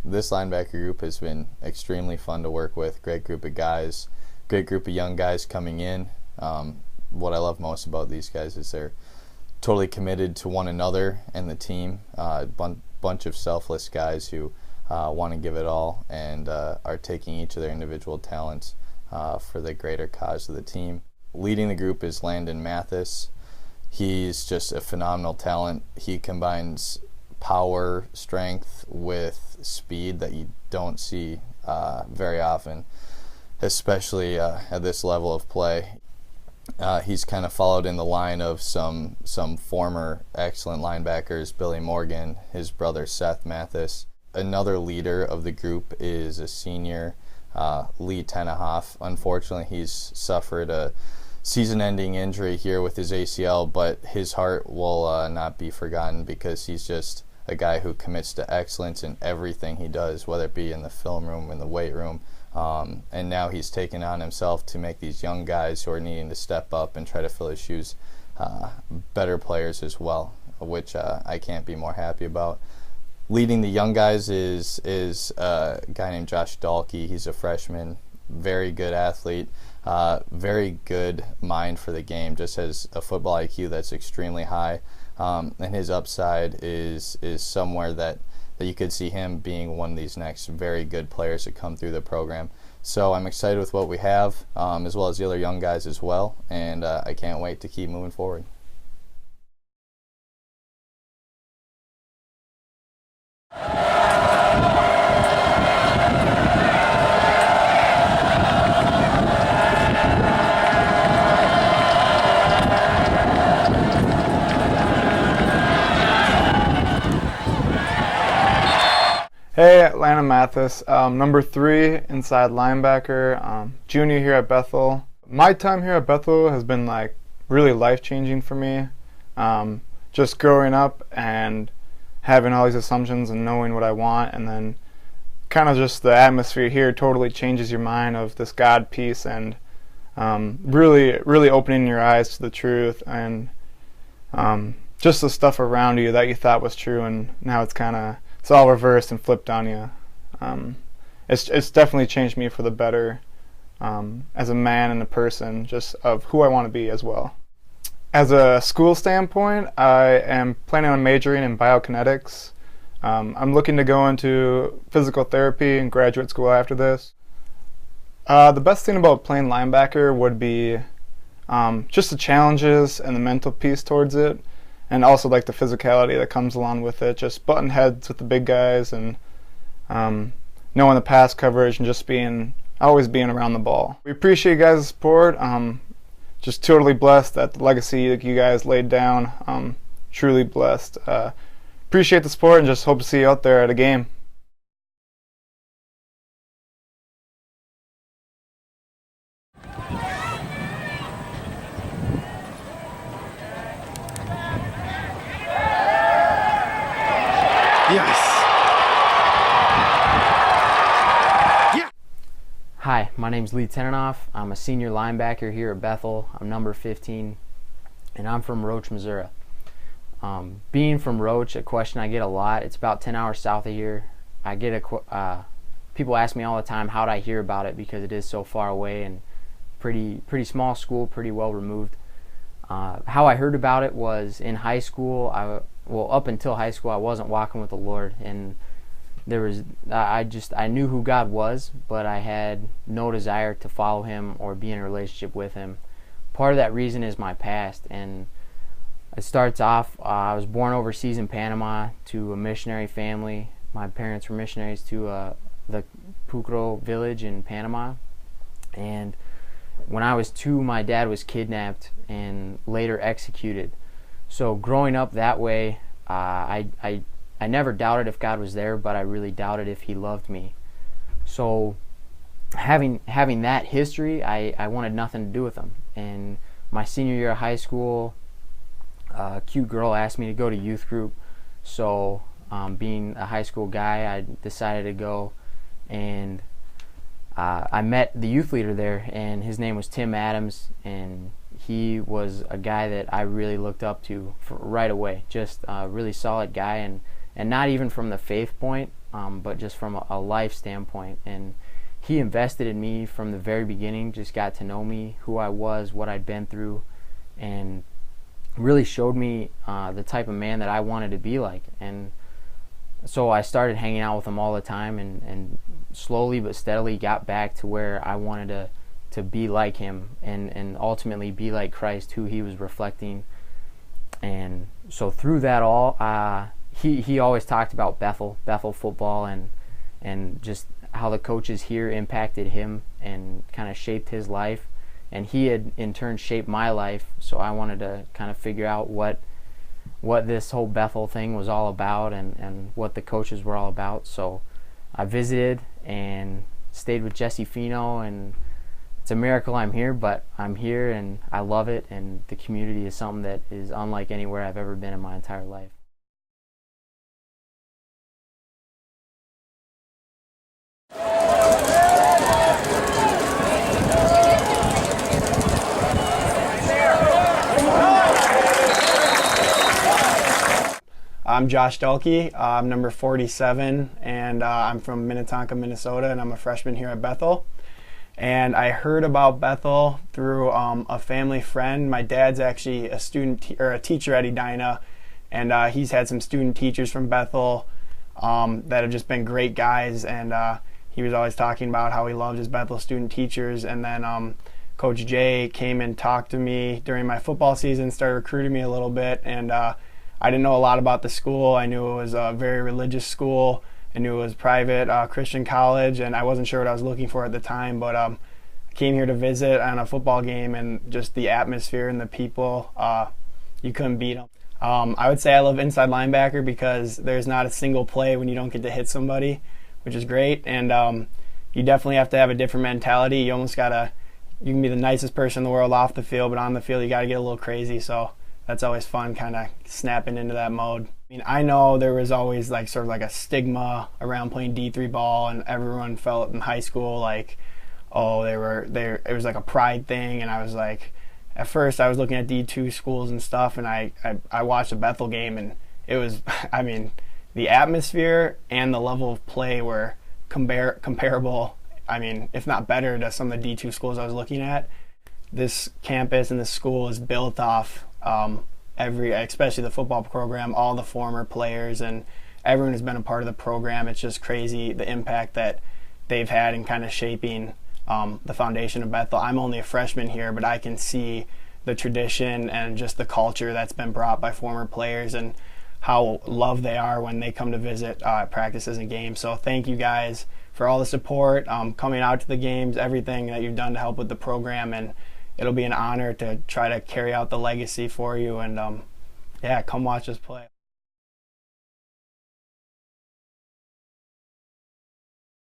This linebacker group has been extremely fun to work with. Great group of guys, great group of young guys coming in. What I love most about these guys is they're totally committed to one another and the team. Bunch of selfless guys who want to give it all and are taking each of their individual talents for the greater cause of the team. Leading the group is Landon Mathis. He's just a phenomenal talent. He combines power, strength with speed that you don't see very often, especially at this level of play. He's kind of followed in the line of some former excellent linebackers, Billy Morgan, his brother Seth Mathis. Another leader of the group is a senior, Lee Tenahoff. Unfortunately, he's suffered a season-ending injury here with his ACL, but his heart will not be forgotten because he's just a guy who commits to excellence in everything he does, whether it be in the film room, in the weight room. And now he's taken on himself to make these young guys who are needing to step up and try to fill his shoes better players as well, which I can't be more happy about. Leading the young guys is a guy named Josh Dahlke. He's a freshman, very good athlete, very good mind for the game, just has a football IQ that's extremely high, and his upside is somewhere that you could see him being one of these next very good players that come through the program. So I'm excited with what we have, as well as the other young guys as well, and I can't wait to keep moving forward. Hey, Atlanta Mathis, number 3 inside linebacker, junior here at Bethel. My time here at Bethel has been like really life-changing for me. Just growing up and having all these assumptions and knowing what I want, and then kind of just the atmosphere here totally changes your mind of this God piece, and really opening your eyes to the truth, and just the stuff around you that you thought was true, and now it's all reversed and flipped on you. It's definitely changed me for the better as a man and a person, just of who I want to be as well. As a school standpoint, I am planning on majoring in biokinetics. I'm looking to go into physical therapy in graduate school after this. The best thing about playing linebacker would be just the challenges and the mental piece towards it, and also like the physicality that comes along with it, just butting heads with the big guys, and knowing the pass coverage, and just always being around the ball. We appreciate you guys' support. Just totally blessed at the legacy that you guys laid down. Truly blessed. Appreciate the support, and just hope to see you out there at a game. Yes. Yeah. Hi, my name's Lee Tenenoff. I'm a senior linebacker here at Bethel. I'm number 15, and I'm from Roach, Missouri. Being from Roach, a question I get a lot. It's about 10 hours south of here. I get people ask me all the time, how'd I hear about it, because it is so far away and pretty small school, pretty well removed. How I heard about it was in high school. Up until high school, I wasn't walking with the Lord, and I knew who God was, but I had no desire to follow Him or be in a relationship with Him. Part of that reason is my past, and it starts off, I was born overseas in Panama to a missionary family. My parents were missionaries to the Pucro village in Panama, and when I was 2, my dad was kidnapped and later executed. So growing up that way, I never doubted if God was there, but I really doubted if He loved me. So having that history, I wanted nothing to do with Him. And my senior year of high school, a cute girl asked me to go to youth group. So being a high school guy, I decided to go, and I met the youth leader there, and his name was Tim Adams, and he was a guy that I really looked up to right away. Just a really solid guy, and and not even from the faith point, but just from a life standpoint. And he invested in me from the very beginning, just got to know me, who I was, what I'd been through, and really showed me the type of man that I wanted to be like. And so I started hanging out with him all the time, and slowly but steadily got back to where I wanted to be like him, and ultimately be like Christ, who he was reflecting. And so through that all, he always talked about Bethel football, and just how the coaches here impacted him and kind of shaped his life. And he had in turn shaped my life, so I wanted to kind of figure out what this whole Bethel thing was all about, and what the coaches were all about. So I visited and stayed with Jesse Fino, and it's a miracle I'm here, but I'm here and I love it, and the community is something that is unlike anywhere I've ever been in my entire life. I'm Josh Dahlke. I'm number 47, and I'm from Minnetonka, Minnesota, and I'm a freshman here at Bethel. And I heard about Bethel through a family friend. My dad's actually a a teacher at Edina, and he's had some student teachers from Bethel that have just been great guys. And he was always talking about how he loved his Bethel student teachers. And then Coach Jay came and talked to me during my football season, started recruiting me a little bit, and I didn't know a lot about the school. I knew it was a very religious school. I knew it was private Christian college, and I wasn't sure what I was looking for at the time. But I came here to visit on a football game, and just the atmosphere and the people, you couldn't beat them. I would say I love inside linebacker because there's not a single play when you don't get to hit somebody, which is great. And you definitely have to have a different mentality. You almost gotta, you can be the nicest person in the world off the field, but on the field you gotta get a little crazy. So that's always fun, kind of snapping into that mode. I mean, I know there was always like sort of like a stigma around playing D3 ball, and everyone felt in high school like, oh, it was like a pride thing. And I was like, at first I was looking at D2 schools and stuff, and I watched a Bethel game, and it was, I mean, the atmosphere and the level of play were comparable, I mean, if not better, to some of the D2 schools I was looking at. This campus and this school is built off especially the football program, all the former players, and everyone has been a part of the program. It's just crazy the impact that they've had in kind of shaping the foundation of Bethel. I'm only a freshman here, but I can see the tradition and just the culture that's been brought by former players, and how loved they are when they come to visit practices and games. So thank you guys for all the support, coming out to the games, everything that you've done to help with the program, and it'll be an honor to try to carry out the legacy for you. And yeah, come watch us play.